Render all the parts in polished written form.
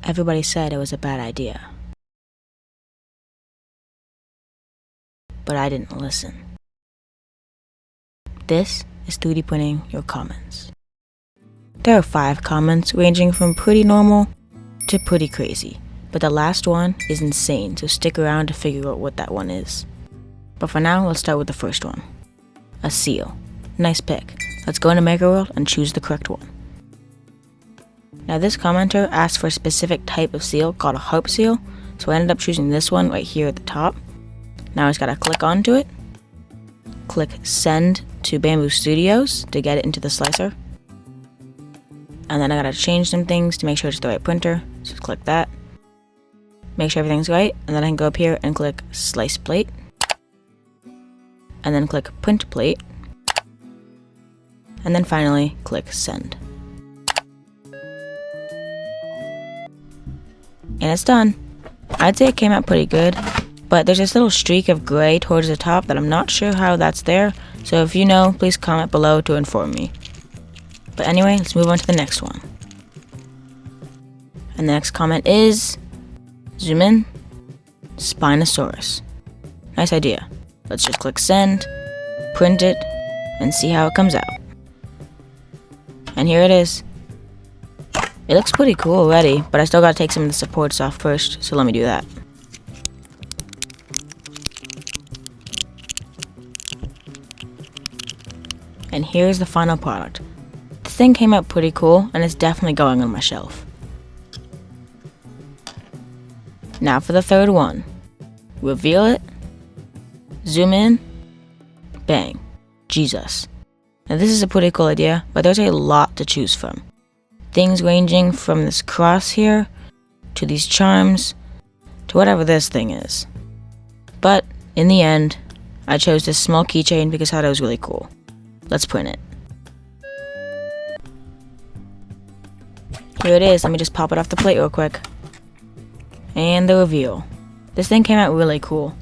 Everybody said it was a bad idea. But I didn't listen. This is 3D printing your comments. There are 5 comments ranging from pretty normal to pretty crazy, but the last one is insane, so stick around to figure out what that one is. But for now, let's start with the first one. A seal. Nice pick. Let's go into Maker World and choose the correct one. Now this commenter asked for a specific type of seal called a harp seal, so I ended up choosing this one right here at the top. Now I just gotta click onto it, click send to Bamboo Studios to get it into the slicer, and then I gotta change some things to make sure it's the right printer, so click that, make sure everything's right, and then I can go up here and click slice plate, and then click print plate, and then finally click send. And it's done. I'd say it came out pretty good, but there's this little streak of gray towards the top that I'm not sure how that's there, so if you know, please comment below to inform me. But anyway, let's move on to the next one. And the next comment is, zoom in, Spinosaurus. Nice idea. Let's just click send, print it, and see how it comes out. And here it is. It looks pretty cool already, but I still gotta take some of the supports off first, so let me do that. And here's the final product. This thing came out pretty cool, and it's definitely going on my shelf. Now for the third one. Reveal it, zoom in, bang, Jesus. Now this is a pretty cool idea, but there's a lot to choose from. Things ranging from this cross here, to these charms, to whatever this thing is. But, in the end, I chose this small keychain because I thought it was really cool. Let's print it. Here it is, let me just pop it off the plate real quick. And the reveal. This thing came out really cool.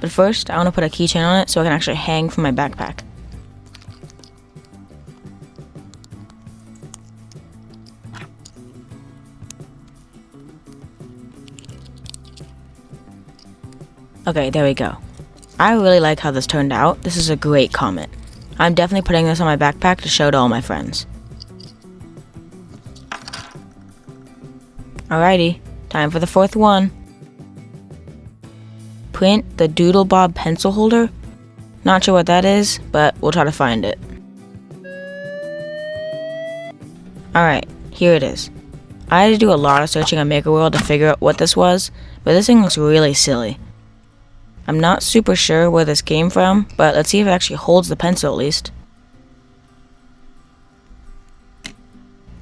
But first, I want to put a keychain on it so I can actually hang from my backpack. Okay, there we go. I really like how this turned out. This is a great comment. I'm definitely putting this on my backpack to show to all my friends. Alrighty, time for the fourth one. Print the Doodle Bob pencil holder. Not sure what that is, but we'll try to find it. Alright, here it is. I had to do a lot of searching on Maker World to figure out what this was, but this thing looks really silly. I'm not super sure where this came from, but let's see if it actually holds the pencil at least.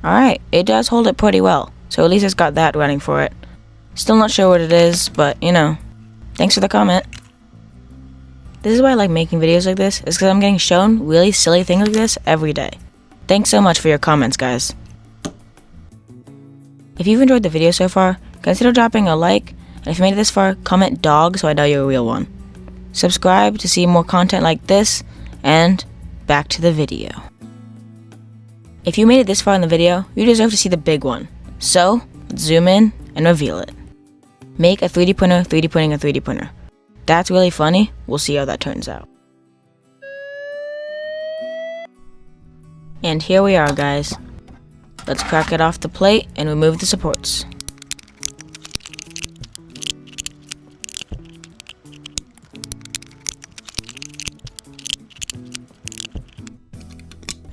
Alright, it does hold it pretty well, so at least it's got that running for it. Still not sure what it is, but you know, thanks for the comment. This is why I like making videos like this, is because I'm getting shown really silly things like this every day. Thanks so much for your comments, guys. If you've enjoyed the video so far, consider dropping a like. And if you made it this far, comment dog so I know you're a real one. Subscribe to see more content like this, and back to the video. If you made it this far in the video, you deserve to see the big one. So, let's zoom in and reveal it. Make a 3D printer 3D printing a 3D printer. That's really funny, we'll see how that turns out. And here we are, guys. Let's crack it off the plate and remove the supports.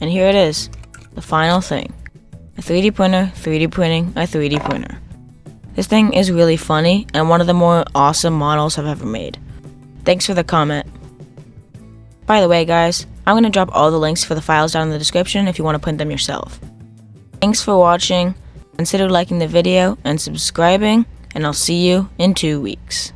And here it is, the final thing. A 3D printer 3D printing a 3D printer. This thing is really funny and one of the more awesome models I've ever made. Thanks for the comment. By the way guys, I'm going to drop all the links for the files down in the description if you want to print them yourself. Thanks for watching, consider liking the video and subscribing, and I'll see you in 2 weeks.